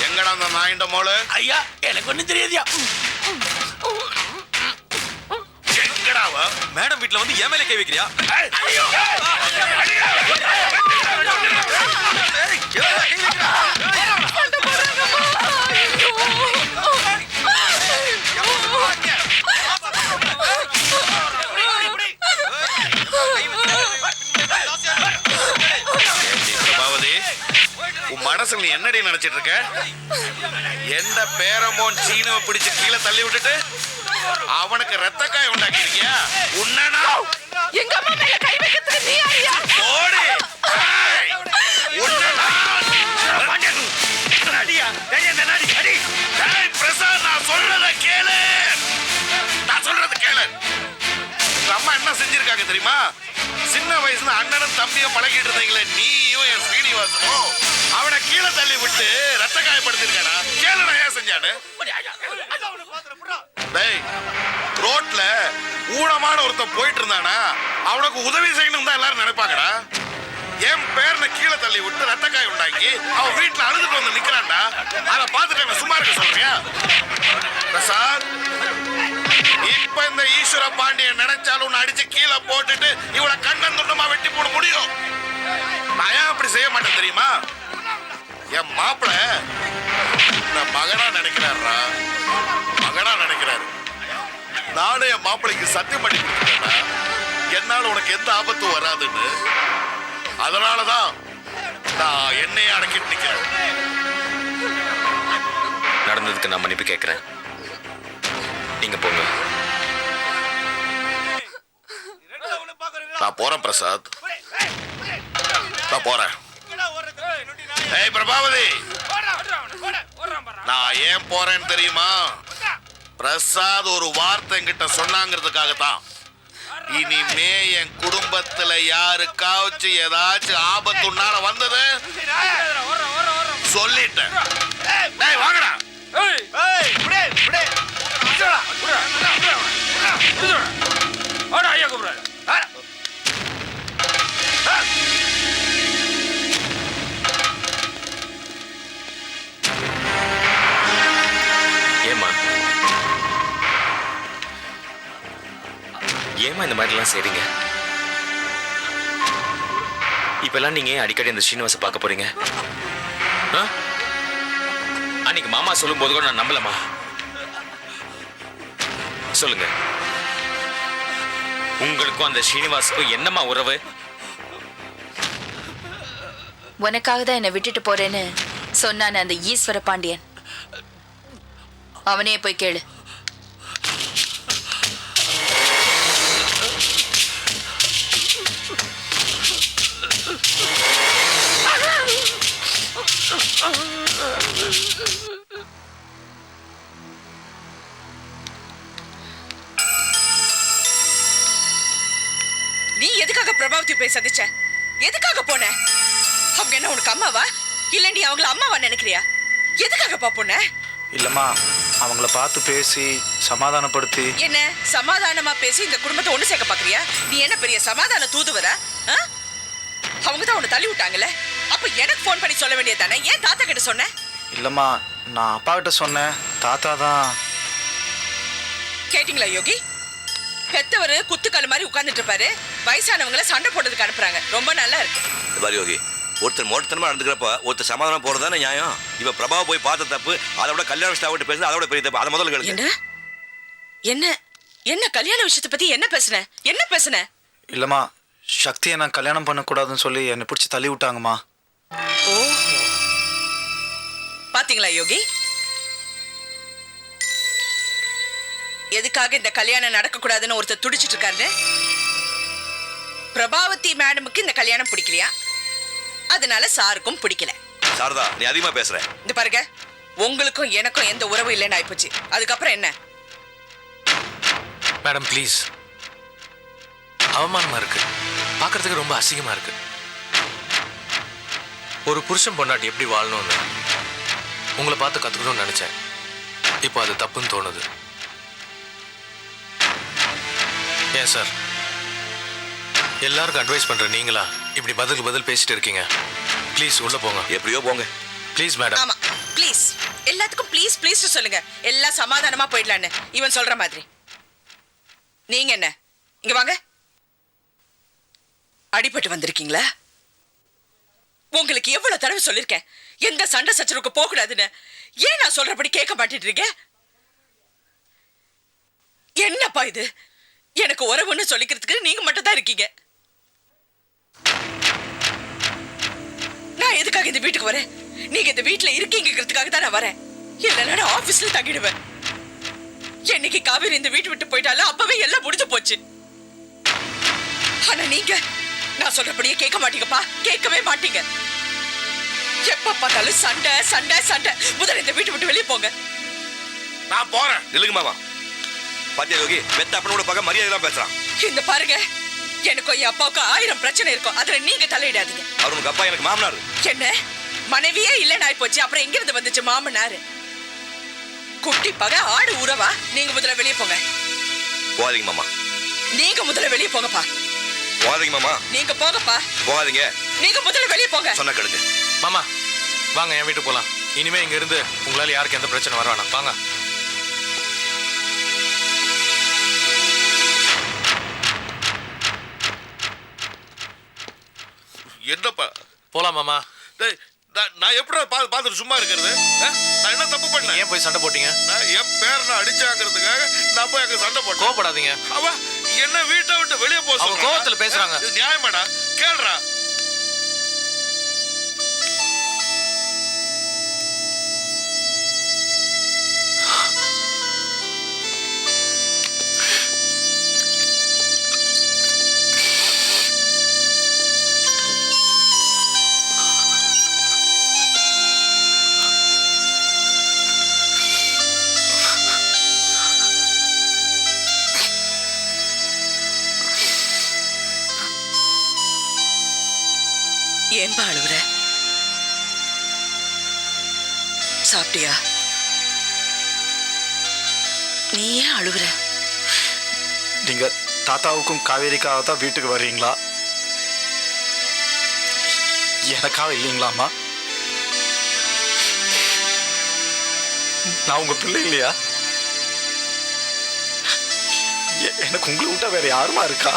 எங்கடா அந்த நாயிண்ட மோளு? ஐயா எனக்கு ஒண்ணும் தெரியாதியா. மேடம் வீட்ல வந்து என் மேல கை வைக்கிறியா? பிரபாவதி, உன் மனசுல நீ என்னடி நினைச்சிட்டு இருக்க? எந்த பேரமோன் சீனுவை பிடிச்சு கீழே தள்ளி விட்டுட்டு அவனுக்கு ரத்தக்காய் உண்டாக்கி இருக்கியா? உன்னனா எங்க அம்மா மேல கை வைக்கிறதுக்கு நீ யாரியா? ஓடி உன்னனா அடியா கையந்த நாடி அடி. டேய் பிரசாத், நான் சொல்றத கேளு. நான் சொல்றத கேளு. உங்க அம்மா என்ன செஞ்சிருக்காங்க தெரியுமா? சின்ன வயசுல அண்ணனும் தம்பியும் பழகிட்டு இருந்தீங்களே நீயும் என் ஸ்ரீனிவாசனும், அவனை கீழே தள்ளி விட்டு ரத்த காயப்படுத்திருக்கானா? கேளுடா ஏன் செஞ்சானு. டேய் ரோட்ல ஊனமான ஒருத்தன் போயிட்டு இருந்தானா அவனுக்கு உதவி செய்யணும் தான் எல்லாரும் நினைப்பாங்கடா. என் பேரனை கீழே தள்ளி விட்டு ரத்த காய உண்டாக்கி அவன் வீட்டுல அழுதுட்டு வந்து நிக்கிறான்டா. அதை பார்த்துட்டு சும்மா இருக்க சொல்றியா? பிரசாத், இப்ப இந்த ஈஸ்வர பாண்டியன் நினைச்சாலும் உன்னை அடிச்சு கீழே போட்டுட்டு இவளை கண்ணன் துண்டமா வெட்டி போட முடியும். நான் ஏன் அப்படி செய்ய மாட்டேன் தெரியுமா? என் மாப்பிள மகனா நினைக்கிறாரா, மகனா நினைக்கிறாரு. நானும் என் மாப்பிளைக்கு சத்தியம் பண்ணி கொடுத்துட்டேன்னா என்னால உனக்கு எந்த ஆபத்தும் வராதுன்னு. அதனாலதான் நான் என்னையே அடக்கிட்டு நிக்கிறேன். நடந்ததுக்கு நான் மன்னிப்பு கேட்கிறேன். நீங்க போங்க. நான் போறேன் பிரசாத், நான் போறேன். ஏய் பிரபாவதி, நான் ஏன் போறேன்னு தெரியுமா? பிரசாத் ஒரு வார்த்தை என்கிட்ட சொன்னாங்கிறதுக்காகத்தான். இனிமே என் குடும்பத்துல யாருக்காச்சும் ஏதாச்சும் ஆபத்துனால வந்தது சொல்லிட்டேன். டேய் வாங்கடா. ஏமா இந்த மாதிரிலாம் செய்றீங்க? இப்பெல்லாம் நீங்க ஏன் அடிக்கடி இந்த ஸ்ரீனிவாச பார்க்க போறீங்க? அன்னைக்கு மாமா சொல்லும் போது கூட நான் நம்பலமா. சொல்லுங்க, உங்களுக்கும் அந்த ஸ்ரீனிவாசுக்கும் என்னம்மா உறவு? உனக்காக தான் என்னை விட்டுட்டு போறேன்னு சொன்னானே அந்த ஈஸ்வர பாண்டியன், அவனே போய் கேளு. நீ எதுக்காக பிரபாவதி போய் சந்திச்ச? எதுக்காக போன? அவங்க என்ன உனக்கு அம்மாவா இல்ல நீ அவங்கள அம்மாவா நினைக்கிறியா? எதுக்காகப்பா போன? இல்லம்மா, அவங்கள பார்த்து பேசி சமாதானப்படுத்தி. என்ன சமாதானமா பேசி இந்த குடும்பத்தை ஒண்ணு சேர்க்க பாக்குறியா? நீ என்ன பெரிய சமாதான தூதுவரா? அவங்க தான் உன்னை தள்ளி விட்டாங்கல்ல, அப்ப எனக்கு போன் பண்ணி சொல்ல வேண்டியது தானே? ஏன் தாத்தா கிட்ட சொன்ன? இல்லம்மா, நான் அப்பா கிட்ட சொன்னேன், தாத்தா தான். கேட்டீங்களா யோகி? பெத்தவரு குத்துக்கல் மாதிரி உட்கார்ந்துட்டு இருப்பாரு, வயசானவங்கள சண்டை போடுறதுக்கு அனுப்புறாங்க. ரொம்ப நல்லா இருக்கு. பாரு யோகி, ஒருத்தர் மோட்டத்தனமா நடந்துக்கிறப்ப ஒருத்தர் சமாதானம் போறதானே நியாயம். இப்ப பிரபாவ போய் பார்த்த தப்பு, அதை விட கல்யாண விஷயத்தை பேசுறது அதை விட பெரிய தப்பு. அதை முதல்ல கேளுங்க. என்ன என்ன என்ன கல்யாண விஷயத்தை பத்தி என்ன பேசுன? என்ன பேசுன? இல்லம்மா, சக்தியை நான் கல்யாணம் பண்ணக்கூடாதுன்னு சொல்லி என்னை பிடிச்சி தள்ளி விட்டாங்கம்மா. ஓ, பாத்தீங்களா யோகி, எதுக்காக இந்த கல்யாணம் நடக்க கூடாதுன்னு ஒருத்தர் துடிச்சிட்டு இருக்காரு. பிரபாவதி மேடமுக்கு இந்த கல்யாணம் பிடிக்கலையா, அதனால சாருக்கும் பிடிக்கல. சாரதா, நீ அதிகமா பேசுற. இந்த பாருங்க, உங்களுக்கும் எனக்கும் எந்த உறவு இல்லைன்னு ஆயிப்போச்சு. அதுக்கப்புறம் என்ன? மேடம் ப்ளீஸ், அவமானமா இருக்கு, பார்க்கறதுக்கு ரொம்ப அசிங்கமா இருக்கு. ஒரு புருஷன் பொண்டாட்டி எப்படி வாழணும்னு உங்களை பார்த்து கத்துக்கணும்னு நினைச்சேன். இப்போ அது தப்புன்னு தோணுது. ஏன் சார், எல்லாருக்கும் அட்வைஸ் பண்ற நீங்களா இப்படி பதிலுக்கு பதில் பேசிட்டு இருக்கீங்க? ப்ளீஸ் உள்ள போங்க. எப்படியோ போங்க ப்ளீஸ் மேடம். ஆமா ப்ளீஸ், எல்லாத்துக்கும் ப்ளீஸ் ப்ளீஸ் சொல்லுங்க. எல்லாம் சமாதானமா போயிடலான்னு இவன் சொல்ற மாதிரி. நீங்க என்ன இங்க வாங்க. அடிபட்டு வந்திருக்கீங்களா? உங்களுக்கு எவ்வளவு தடவை சொல்லிருக்கேன் எந்த சண்டை சச்சரவுக்கு போக கூடாதுன்னு. ஏன் நான் சொல்றபடி கேட்க மாட்டேட்டு இருக்கீங்க? என்னப்பா இது? எனக்கு உறவுன்னு சொல்லிக்கிறதுக்கு நீங்க மட்டும் தான் இருக்கீங்க. நான் எதுக்காக இந்த வீட்டுக்கு வரேன்? நீங்க இந்த வீட்டுல இருக்கீங்கிறதுக்காக தான் நான் வரேன். இல்லைன்னா நான் ஆபீஸ்ல தங்கிடுவேன். என்னைக்கு காவேரி இந்த வீட்டு விட்டு போயிட்டாலும் அப்பவே எல்லாம் முடிஞ்சு போச்சு. ஆனா நீங்க நான் சொல்றபடியே கேட்க மாட்டீங்கப்பா, கேட்கவே மாட்டீங்க. எப்ப பார்த்தாலும் சண்டை சண்டை சண்டை. முதல்ல இந்த வீட்டு விட்டு வெளியே போங்க. நான் போறேன். நில்லுங்க மாமா. பாத்தியா யோகி, பெத்த அப்பனோட பார்க்க மரியாதை தான் பேசுறான். இந்த பாருங்க, எனக்கும் என் அப்பாவுக்கும் 1000 பிரச்சனை இருக்கும், அதுல நீங்க தலையிடாதீங்க. அவருக்கு அப்பா எனக்கு மாமனார். என்ன மனைவியே இல்லைன்னு ஆயிப்போச்சு, அப்புறம் எங்க இருந்து வந்துச்சு மாமனாரு? குட்டி பகை ஆடு உறவா? நீங்க முதல்ல வெளியே போங்க. போகாதீங்க மாமா. நீங்க முதல்ல வெளியே போங்கப்பா. போகாதீங்க மாமா. நீங்க போங்கப்பா. போகாதீங்க. நீங்க முதல்ல வெளியே போங்க. சொன்ன கேளுங்க. மாமா வாங்க, என் வீட்டுக்கு போலாம். இனிமே இங்க இருந்து உங்களால யாருக்கு எந்த பிரச்சனை வர வேணாம். வாங்க. என்னப்பா போலாம் மாமா. டேய், நான் எப்படி பார்த்துட்டு சும்மா இருக்கிறது? நான் என்ன தப்பு பண்ணேன்? ஏன் போய் சண்டை போட்டீங்க? நான் என் பேர் நான் அடிச்சாங்கிறதுக்காக நான் போய் அங்க சண்டை போட்டேன். கோவப்படாதீங்க. அவ என்ன வீட்டை விட்டு வெளியே போக அவங்க கோவத்துல பேசுறாங்க. இது நியாயமாடா? கேளுடா. ஏன்பா அழுவுற? சாப்பிட்டியா? நீ ஏன் அழுவுற? நீங்க தாத்தாவுக்கும் காவேரிக்காக தான் வீட்டுக்கு வர்றீங்களா? எனக்காக இல்லைங்களாம்மா? நான் உங்க பிள்ளை இல்லையா? எனக்கு உங்களை விட்டா வேற யாருமா இருக்கா?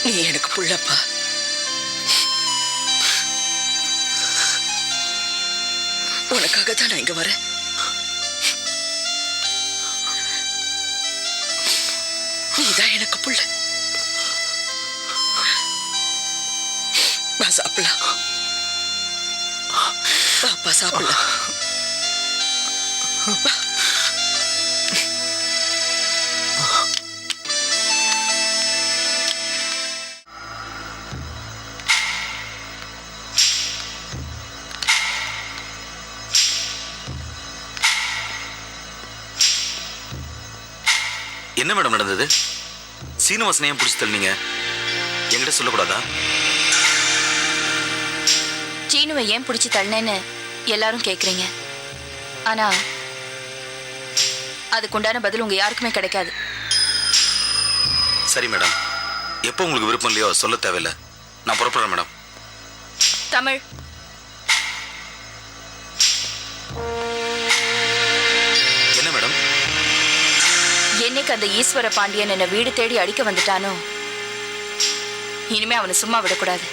நீ எனக்கு புள்ளப்பா. உனக்காக தான் நான் இங்க வரேன். நீதான் எனக்கு புள்ள. வா சாப்பிடலாம். வாப்பா சாப்பிடலாம். வா. என்ன மேடம் நடந்தது? சீனிவாசனை ஏன் பிடிச்சி தள்ளினீங்க? என்கிட்ட சொல்லக்கூடாதா? சீனுவை ஏன் பிடிச்சி தள்ளினேன்னு எல்லாரும் கேக்குறீங்க. ஆனா அதுக்குண்டான பதில் உங்க யாருக்குமே கிடைக்காது. சரி மேடம், எப்போ உங்களுக்கு விருப்பம் இல்லையோ சொல்ல தேவையில்லை. நான் புறப்படுறேன் மேடம். தமிழ், என்ன மேடம்? என்னைக்கு அந்த ஈஸ்வர பாண்டியன் என்ன வீடு தேடி அடிக்க வந்துட்டானோ, இனிமே அவனை சும்மா விடக்கூடாது.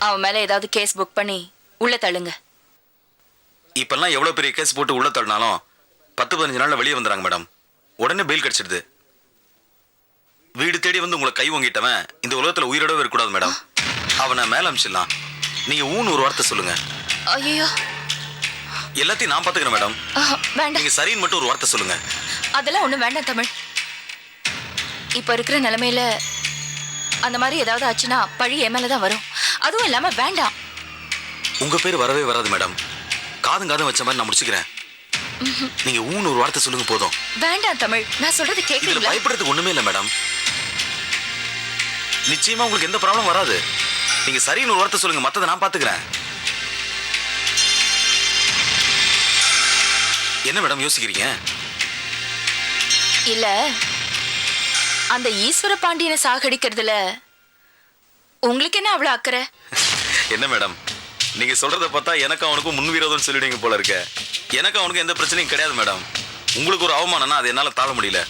அவன் மேல ஏதாவது கேஸ் புக் பண்ணி உள்ள தள்ளுங்க. இப்பெல்லாம் எவ்வளவு பெரிய கேஸ் போட்டு உள்ள தள்ளினாலும் 10-15 நாள்ல வெளியே வந்துடுறாங்க மேடம். உடனே பெயில் கிடைச்சிடுது. வீடு தேடி வந்து உங்களை கை வாங்கிட்டவன் இந்த உலகத்துல உயிரோடவே இருக்கக்கூடாது மேடம். அவனை மேல அமிச்சிடலாம். நீங்க ஊன்னு ஒரு வார்த்தை சொல்லுங்க. ஐயோ, எல்லாத்தையும் நான் பாத்துக்கிறேன் மேடம். வேண்டாம். நீங்க சரின்னு மட்டும் ஒரு வார்த்தை சொல்லுங்க. அதெல்லாம் ஒண்ணும் வேண்டாம் தமிழ். இப்ப இருக்கிற நிலைமையில அந்த மாதிரி ஏதாவது ஆச்சுன்னா பழி என் மேலதான் வரும். அதுவும் இல்லாம வேண்டாம். உங்க பேர் வரவே வராது மேடம். காதும் காதும் வச்ச மாதிரி நான் முடிச்சுக்கிறேன். நீங்க ஊன்னு ஒரு வார்த்தை சொல்லுங்க போதும். வேண்டாம் தமிழ், நான் சொல்றது இதுல கேக்குறீங்களா? பயப்படுறதுக்கு ஒண்ணுமே இல்லை மேடம். நிச்சயமா உங்களுக்கு எந்த ப்ராப்ளம் வராது. நீங்க சரின்னு ஒரு வார்த்தை சொல்லுங்க, மத்ததை நான் பாத்துக்கிறேன். என்ன மேடம் யோசிக்கிறீங்க? இல்ல, அந்த ஈஸ்வர பாண்டியனை சாகடிக்கிறதுல உங்களுக்கு என்ன அவ்வளவு அக்கறை? என்ன மேடம், நீங்க சொல்றத பார்த்தா எனக்கு அவனுக்கும் முன்விரோதம் சொல்லிடுங்க போல இருக்க. எனக்கு அவனுக்கு எந்த பிரச்சனையும் கிடையாது மேடம். உங்களுக்கு ஒரு அவமானம்னா அது என்னால தாழ முடியல.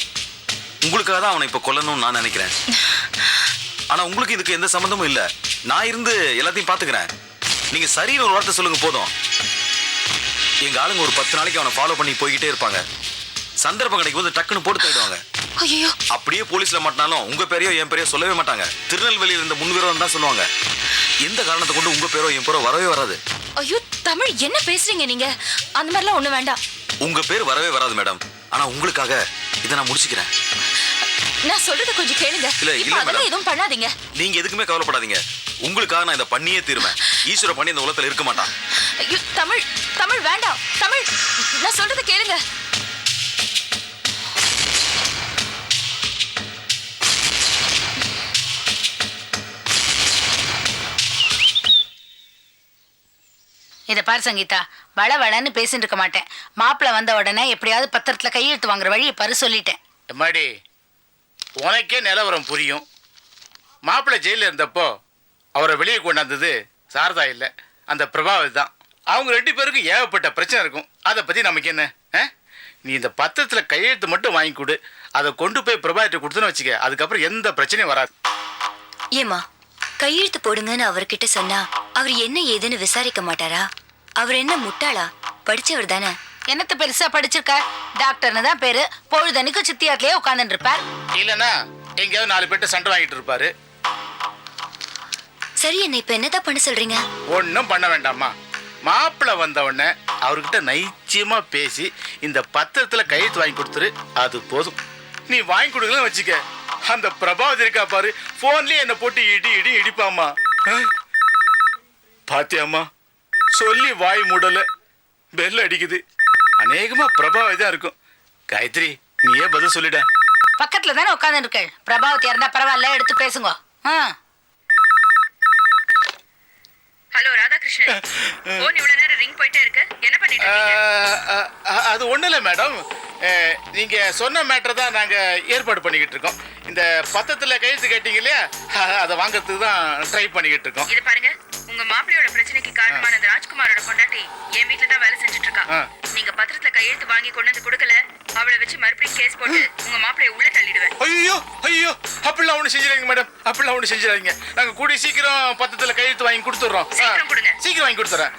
உங்களுக்காக தான் அவனை இப்ப கொல்லணும்னு நான் நினைக்கிறேன். ஆனா உங்களுக்கு இதுக்கு எந்த சம்பந்தமும் இல்ல. நான் இருந்து எல்லாத்தையும் பாத்துக்கிறேன். நீங்க சரின்னு ஒரு வார்த்தை சொல்லுங்க போதும். எங்க ஆளுங்க ஒரு 10 நாளைக்கு அவனை ஃபாலோ பண்ணி போய்கிட்டே இருப்பாங்க. சந்தர்ப்பம் கிடைக்கும் போது டக்குன்னு போட்டு தள்ளிடுவாங்க. ஐயோ, அப்படியே போலீஸ்ல மாட்டினாலும் உங்க பேரையோ என் பேரையோ சொல்லவே மாட்டாங்க. திருநெல்வேலியில இருந்த முன்விரோதம் தான் சொல்லுவாங்க. எந்த காரணத்தை கொண்டு உங்க பேரோ என் பேரோ வரவே வராது. ஐயோ தமிழ், என்ன பேசுறீங்க நீங்க? அந்த மாதிரிலாம் ஒண்ணு வேண்டாம். உங்க பேர் வரவே வராது மேடம். ஆனா உங்களுக்காக இதை நான் முடிச்சுக்கிறேன். நான் சொல்றத கொஞ்சம் கேளுங்க. இல்ல இப்ப அதெல்லாம் மேடம், எதுவும் பண்ணாதீங்க. நீங்க எதுக்குமே கவலைப்படாதீங்க. உங்களுக்காக நான் இதை பண்ணியே தீருவேன். ஈஸ்வர பண்ணி இந்த உலகத்துல இருக்க மாட்டான். ஐயோ தமிழ், தமிழ் வேண்டாம். தமிழ், நான் சொல்றத கேளுங்க. இதை பாரு சங்கீதா, வளன்னு பேசிட்டு இருக்க மாட்டேன். மாப்பிள்ளை வந்த உடனே எப்படியாவது பத்திரத்துல கையெழுத்து வாங்குற வழியை பாரு சொல்லிட்டேன். எம்மாடி, உனக்கே நிலவரம் புரியும். மாப்பிள்ளை ஜெயிலில் இருந்தப்போ அவரை வெளியே கொண்டாந்தது சாரதா இல்லை, அந்த பிரபாவதி தான். அவங்க 2 பேருக்கும் ஏகப்பட்ட பிரச்சனை இருக்கும். அதை பற்றி நமக்கு என்ன? நீ இந்த பத்திரத்தில் கையெழுத்து மட்டும் வாங்கி கொடு. அதை கொண்டு போய் பிரபாகிட்ட கொடுத்துன்னு வச்சுக்க. அதுக்கப்புறம் எந்த பிரச்சனையும் வராது. ஏமா, கையெழுத்து போடுங்கன்னு அவர்கிட்ட சொன்னா அவர் என்ன ஏதுன்னு விசாரிக்க மாட்டாரா? அவர் என்ன முட்டாளா? படிச்சவர் தானே. என்னத்த பெருசா படிச்சிருக்க? டாக்டர்னு தான் பேரு. பொழுதனுக்கு சித்தியாத்திலேயே உட்காந்துட்டு இருப்பார். இல்லைன்னா எங்கேயாவது 4 பேர்ட்ட சண்டை வாங்கிட்டு இருப்பாரு. சரி, என்ன இப்ப என்னதான் பண்ண சொல்றீங்க? ஒன்றும் பண்ண வேண்டாமா. மாப்பிள்ளை வந்தவொடனே அவர்கிட்ட நைச்சியமா பேசி இந்த பத்திரத்தில் கையெழுத்து வாங்கி கொடுத்துரு. அது போதும். நீ வாங்கி கொடுக்கலன்னு வச்சுக்க, அந்த பிரபாவதி இருக்கா பாரு, போன்லயே என்ன போட்டு இடிப்பாமா. பாத்தியாமா, சொல்லி வாய் மூடல, பெல் அடிக்குது. அநேகமா பிரபாவதி தான் இருக்கும். காயத்ரி, நீயே பதில் சொல்லிட. பக்கத்துல தானே உட்காந்து இருக்க. பிரபாவத்தியா இருந்தா பரவாயில்ல, எடுத்து பேசுங்க. ஹலோ ராதாகிருஷ்ணன், போன் இவ்வளவு நேரம் ரிங் போயிட்டே இருக்கு. என்ன பண்ணிட்டு இருக்கீங்க? அது ஒண்ணும் இல்லை மேடம். நீங்க சொன்ன மேட்டர் தான் நாங்க ஏற்பாடு பண்ணிக்கிட்டு இருக்கோம். இந்த பத்திரத்துல கையெழுத்து கேட்டீங்க இல்லையா, அதை வாங்கறதுக்கு தான் ட்ரை பண்ணிக்கிட்டு இருக்கோம். இது பாருங்க, உங்க மாப்பிள்ளையோட பிரச்சனைக்கு காரணமான அந்த ராஜ்குமாரோட பொண்டாட்டி என் வீட்டுல தான் வேலை செஞ்சுட்டு இருக்கா. நீங்க பத்திரத்துல கையெழுத்து வாங்கி கொண்டு வந்து கொடுக்கல, அவளை வச்சு மறுபடியும் கேஸ் போட்டு உங்க மாப்பிள்ளைய உள்ள தள்ளிடுவேன். ஐயோ ஐயோ, அப்படிலாம் ஒண்ணு செஞ்சிடாதீங்க மேடம், அப்படிலாம் ஒண்ணு செஞ்சிடாதீங்க. நாங்க கூடி சீக்கிரம் பத்திரத்துல கையெழுத்து வாங்கி கொடுத்துறோம். சீக்கிரம் கொடுங்க. சீக்கிரம் வாங்கி கொடுத்துறேன்.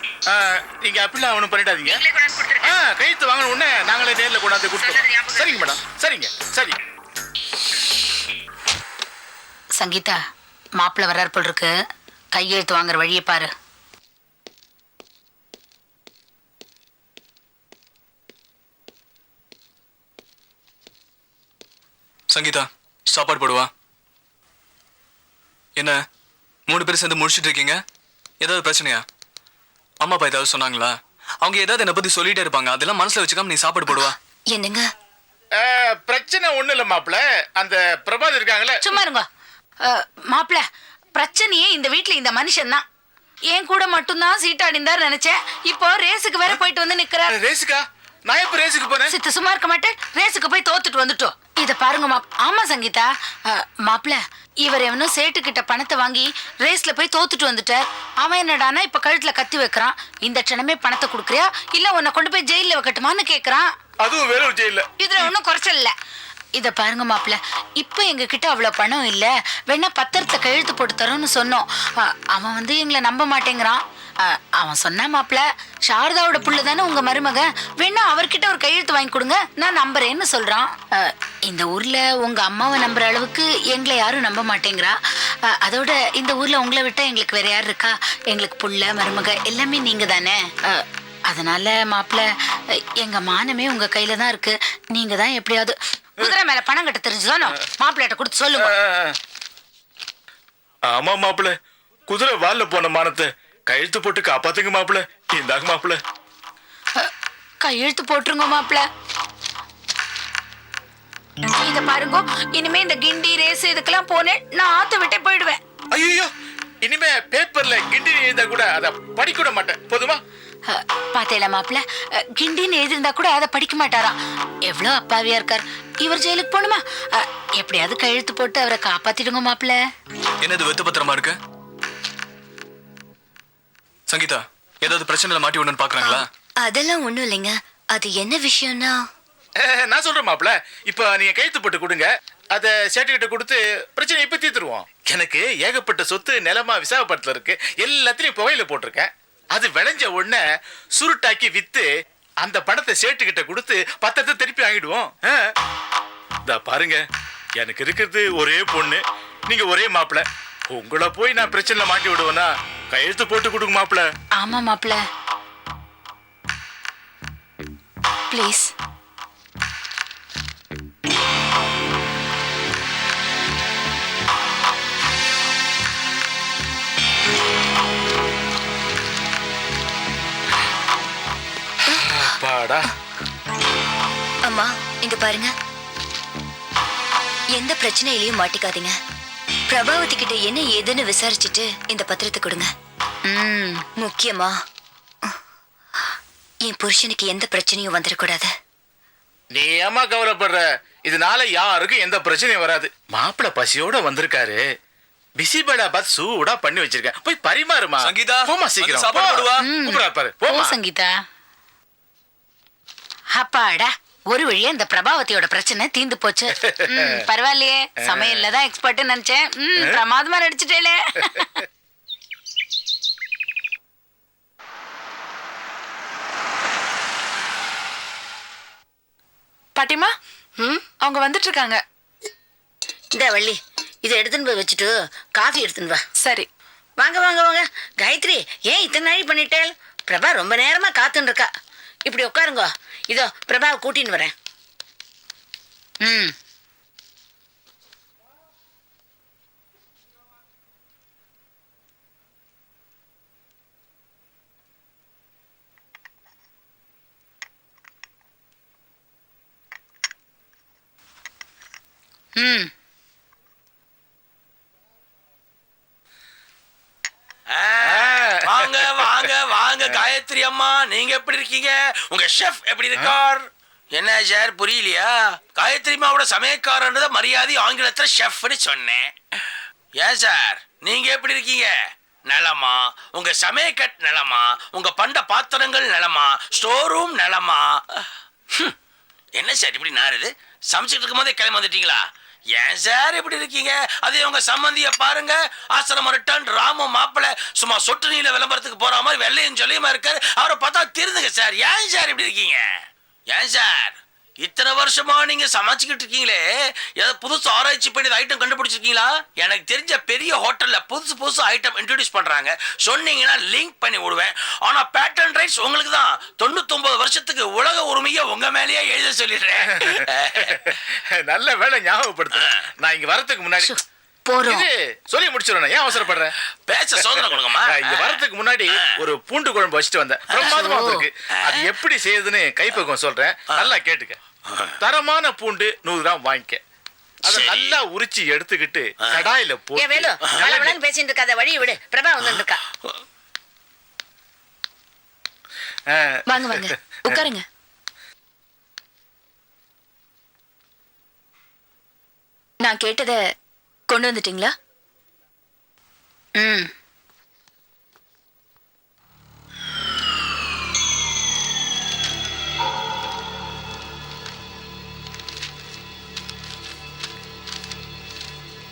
நீங்க அப்படிலாம் ஒண்ணும் பண்ணிடாதீங்க. நீங்களே கொண்டாந்து கொடுத்துருங்க. கையெழுத்து வாங்கின உடனே நாங்களே நேர்ல கொண்டாந்து கொடுத்துறோம். சரிங்க மேடம், சரிங்க, சரி. சங்கீதா, மாப்பிள்ளை வர்றார் போல் இருக்கு. கையெழுத்து வாங்குற வழியை பாரு. சங்கீதா, சாப்பாடு போடுவா. என்ன 3 பேர் சேர்ந்து முடிச்சிட்டு இருக்கீங்க? ஏதாவது பிரச்சனையா? அம்மா அப்பா ஏதாவது சொன்னாங்களா? அவங்க ஏதாவது என்னை பத்தி சொல்லிட்டே இருப்பாங்க, அதெல்லாம் மனசுல வச்சுக்காம நீ சாப்பாடு போடுவா. என்னங்க பிரச்சனை ஒண்ணு இல்ல மாப்பிள்ள, அந்த பிரபாத் இருக்காங்களே. சும்மா இருங்க மாப்பிள்ள. பிரச்சனையே இந்த வீட்டுல இந்த மனுஷன் தான். என் கூட மட்டும்தான் சீட்டாடிந்தார் நினைச்சேன். இப்போ ரேஸுக்கு வேற போயிட்டு வந்து நிக்கிறார். ரேஸுக்கா? நான் எப்ப ரேஸுக்கு போறேன்? சித்த சும்மா இருக்க மாட்டேன். ரேஸுக்கு போய் தோத்துட்டு வந்துட்டோம். இத பாருங்க ஆமா சங்கீதா, மாப்பிள்ள இவர் எவனும் சேட்டு கிட்ட பணத்தை வாங்கி ரேஸ்ல போய் தோத்துட்டு வந்துட்டார். அவன் என்னடானா இப்ப கழுத்துல கத்தி வைக்கிறான். இந்த க்ஷணமே பணத்தை கொடுக்குறியா இல்ல உன்னை கொண்டு போய் ஜெயில வைக்கட்டுமான்னு கேக்குறான். அதுவும் வேற ஒரு ஜெயில. இதுல ஒன்னும் குறைச்சல் இல்ல. இத பாருங்க மாப்பிள்ள, இப்ப எங்க கிட்ட அவ்வளவு பணம் இல்ல, வேணா பத்திரத்தை கையெழுத்து போட்டு தரோம்னு சொன்னோம். அவன் வந்து எங்களை நம்ப மாட்டேங்கிறான். அவன் சொன்னா மாப்பிள்ள, சாரதாவோட புள்ள தானே உங்க மருமக, வேணா அவர்கிட்ட ஒரு கையெழுத்து வாங்கி கொடுங்க, நான் நம்புறேன்னு சொல்றான். இந்த ஊர்ல உங்க அம்மாவை நம்புற அளவுக்கு எங்களை யாரும் நம்ப மாட்டேங்கிறா. அதோட இந்த ஊர்ல உங்களை விட்டா எங்களுக்கு வேற யாரு இருக்கா? எங்களுக்கு புள்ள மருமக எல்லாமே நீங்க தானே. அதனால மாப்பிள்ள, எங்க மானமே உங்க கையில தான் இருக்கு. நீங்க தான் எப்படியாவது குதிரை மேல பணம் கட்ட தெரிஞ்சுதானோ மாப்பிள்ளைட்ட கொடுத்து சொல்லுங்க. ஆமா மாப்பிள்ள, குதிரை வால்ல போன மானத்தை கையெழுத்து போட்டு காப்பாத்துங்க மாப்பிள்ள. இந்தாங்க மாப்பிள்ள. கையெழுத்து போட்டுருங்க மாப்பிள்ள. இத பாருங்க, இனிமே இந்த கிண்டி ரேஸ் இதுக்கெல்லாம் போனேன் நான் ஆத்து விட்டே போயிடுவேன். ஐயோ, இனிமே பேப்பர்ல கிண்டி எழுந்தா கூட அதை படிக்க விட மாட்டேன், போதுமா? பாத்தேல மாப்பிள்ள, கிண்டின்னு எழுதிருந்தா கூட அதை படிக்க மாட்டாராம். எவ்வளவு அப்பாவியா இருக்கார். இவர் ஜெயிலுக்கு போகணுமா? எப்படியாவது கையெழுத்து போட்டு அவரை காப்பாத்திடுங்க மாப்பிள்ள. என்னது வெத்து பத்திரமா இருக்கு? சங்கீதா, ஏதாவது பிரச்சனைல மாட்டி விடணும்னு பாக்குறாங்களா? அதெல்லாம் ஒண்ணும் இல்லைங்க. அது என்ன விஷயம்னா, நான் சொல்றேன் மாப்பிள்ள, இப்ப நீங்க கையெழுத்து போட்டு கொடுங்க, அத சேட்டுக்கிட்ட கொடுத்து பிரச்சனை இப்ப தீர்த்துருவோம். எனக்கு ஏகப்பட்ட சொத்து நிலமா விசாகப்பட்டில இருக்கு, எல்லாத்திலையும் புகையில போட்டிருக்கேன். அது விளைஞ்ச உடனே சுருட்டாக்கி வித்து அந்த பணத்தை சேட்டுக்கிட்ட கொடுத்து பத்திரத்தை திருப்பி வாங்கிடுவோம். பாருங்க, எனக்கு இருக்கிறது ஒரே பொண்ணு, நீங்க ஒரே மாப்பிள்ள. உங்களை போய் நான் பிரச்சனை மாட்டி விடுவேனா? கையெழுத்து போட்டு கொடுங்க மாப்பிள்ள. ஆமா மாப்பிள்ள, ப்ளீஸ். அம்மா இங்க பாருங்க, எந்த பிரச்சனையிலயும் மாட்டிக்காதீங்க. பிரபாவதி கிட்ட என்ன ஏதுன்னு விசாரிச்சுட்டு இந்த பத்திரத்தை கொடுங்க. முக்கியமா என் புருஷனுக்கு எந்த பிரச்சனையும் வந்துடக்கூடாது. நீ ஏமா கவலைப்படுற? இதனால யாருக்கும் எந்த பிரச்சனையும் வராது. மாப்பிள்ள பசியோட வந்திருக்காரு, பிசிபடா பாத் சூடா பண்ணி வச்சிருக்கேன், போய் பரிமாறுமா. சங்கீதா, போமா சீக்கிரம். சங்கீதா, அப்பாடா, ஒரு வழியா இந்த பிரபாவதியோட பிரச்சனை தீந்து போச்சு. பரவாயில்லையே, சமையல்ல தான் எக்ஸ்பர்ட் நினைச்சேன். பிரமாதமா நடிச்சுட்டேல. பாட்டிமா, அவங்க வந்துட்டு இருக்காங்க. இந்த வள்ளி, இதை எடுத்துன்னு போய் வச்சுட்டு காஃபி எடுத்துன்னு வா. சரி. வாங்க வாங்க வாங்க. காயத்ரி, ஏன் இத்தனை நாள் பண்ணிட்டேன்? பிரபா ரொம்ப நேரமா காத்துன்னு இருக்கா. இப்படி உட்காருங்க, இதோ பிரபாவை கூட்டின்னு வரேன். வாங்க வாங்க வாங்க காயத்ரி அம்மா, நீங்க எப்படி இருக்கீங்க? உங்க ஷெஃப் எப்படி இருக்கார்? என்ன சார் புரியலையா? காயத்ரி அம்மாவோட சமயக்காரன்றத மரியாதை ஆங்கிலத்துல ஷெஃப்னு சொன்னேன். ஏன் சார் நீங்க எப்படி இருக்கீங்க? நிலமா, உங்க சமயக்கட் நிலமா, உங்க பண்ட பாத்திரங்கள் நிலமா, ஸ்டோர் ரூம் நிலமா? என்ன சார் இப்படி நாருது? சமைச்சிட்டு இருக்கும் போதே கிளம்பி வந்துட்டீங்களா? ஏன் சார் இப்படி இருக்கீங்க? அதே உங்க சம்பந்திய பாருங்க, ஆசிரமம் ரிட்டர்ன் ராமு மாப்பிள்ள சும்மா சொட்டு நீல விளம்பரத்துக்கு போற மாதிரி வெள்ளையும் சொல்லியுமா இருக்காரு. அவரை பார்த்தா திருந்துங்க சார். ஏன் சார் இப்படி இருக்கீங்க? ஏன் சார் இத்தனை வருஷமா நீங்க சமைச்சுக்கிட்டு இருக்கீங்களே, ஏதாவது புதுசு ஆராய்ச்சி பண்ணி ஐட்டம் கண்டுபிடிச்சிருக்கீங்களா? எனக்கு தெரிஞ்ச பெரிய ஹோட்டல்ல புதுசு ஐட்டம் இன்ட்ரோடியூஸ் பண்றாங்க, சொன்னீங்கன்னா லிங்க் பண்ணி விடுவேன். ஆனா பேட்டன் ரைட்ஸ் உங்களுக்கு தான். 99 வருஷத்துக்கு உலக உரிமையை உங்க மேலேயே எழுத சொல்லிடுறேன். நல்ல வேலை ஞாபகப்படுத்துறேன். நான் இங்க வரதுக்கு முன்னாடி சொல்லி முடிச்சிடணும். ஏன் அவசரப்படுறேன்? பேச சோதனை கொடுங்கம்மா. இங்க வரதுக்கு முன்னாடி ஒரு பூண்டு குழம்பு வச்சுட்டு வந்தேன். பிரமாதமா இருக்கு. அது எப்படி செய்யுதுன்னு கைப்பக்கம் சொல்றேன், நல்லா கேட்டுக்க. தரமான பூண்டு 100 கிராம் வாங்கிக்க. அதை நல்லா உரிச்சு எடுத்துக்கிட்டு கடாயில போட்டு பேசிட்டு இருக்காத, வழி விடு. பிரபா வந்து இருக்கா. வாங்க வாங்க உட்காருங்க. நான் கேட்டதை கொண்டு வந்துட்டீங்களா?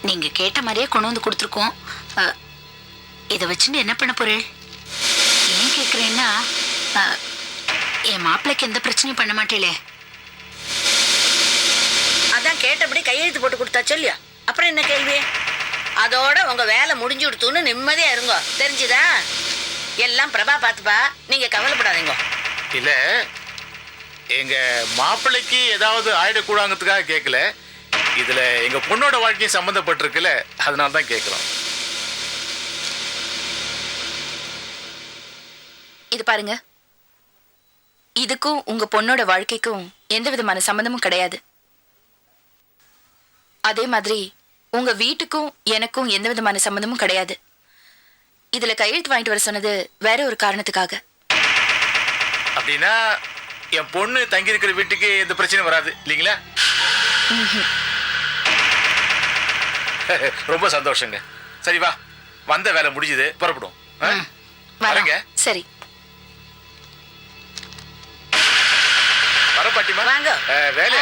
நீங்க கேட்ட மாதிரியே கொண்டு வந்து கொடுத்துருக்கோம். இதை வச்சுட்டு என்ன பண்ண போறேன்? ஏன் கேட்குறேன்னா, என் மாப்பிள்ளைக்கு எந்த பிரச்சனையும் பண்ண மாட்டேலே. அதான் கேட்டபடி கையெழுத்து போட்டு கொடுத்தா சொல்லியா? அப்புறம் என்ன கேள்வி? அதோட உங்க வேலை முடிஞ்சு கொடுத்துன்னு நிம்மதியா இருங்க. தெரிஞ்சுதா? எல்லாம் பிரபா பார்த்துப்பா, நீங்க கவலைப்படாதீங்க. இல்ல, எங்க மாப்பிள்ளைக்கு ஏதாவது ஆயிடக்கூடாங்கிறதுக்காக கேட்கல. இதுல எங்க பொண்ணோட வாழ்க்கையும் சம்பந்தப்பட்டிருக்குல்ல, அதனால தான் கேட்கிறோம். இது பாருங்க, இதுக்கும் உங்க பொண்ணோட வாழ்க்கைக்கும் எந்த விதமான சம்பந்தமும் கிடையாது. அதே மாதிரி உங்க வீட்டுக்கும் எனக்கும் எந்த விதமான சம்பந்தமும் கிடையாது. இதுல கையெழுத்து வாங்கிட்டு வர சொன்னது வேற ஒரு காரணத்துக்காக. அப்படின்னா என் பொண்ணு தங்கி இருக்கிற வீட்டுக்கு எந்த பிரச்சனையும் வராது இல்லைங்களா? ரொம்ப சந்தோஷங்க. சரி வா, வந்த வேலை முடிஞ்சது, புறப்படும். வரங்க. சரி வர பாட்டிமா. வாங்க. வேலை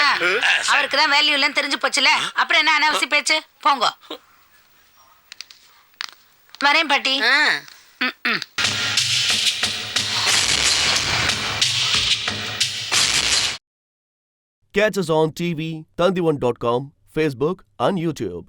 அவருக்கு தான் வேல்யூ இல்லைன்னு தெரிஞ்சு போச்சுல, அப்புறம் என்ன அனாவசிய பேச்சு? போங்க. வரேன் பாட்டி. Catch us on TV, Tandivan.com, Facebook and YouTube.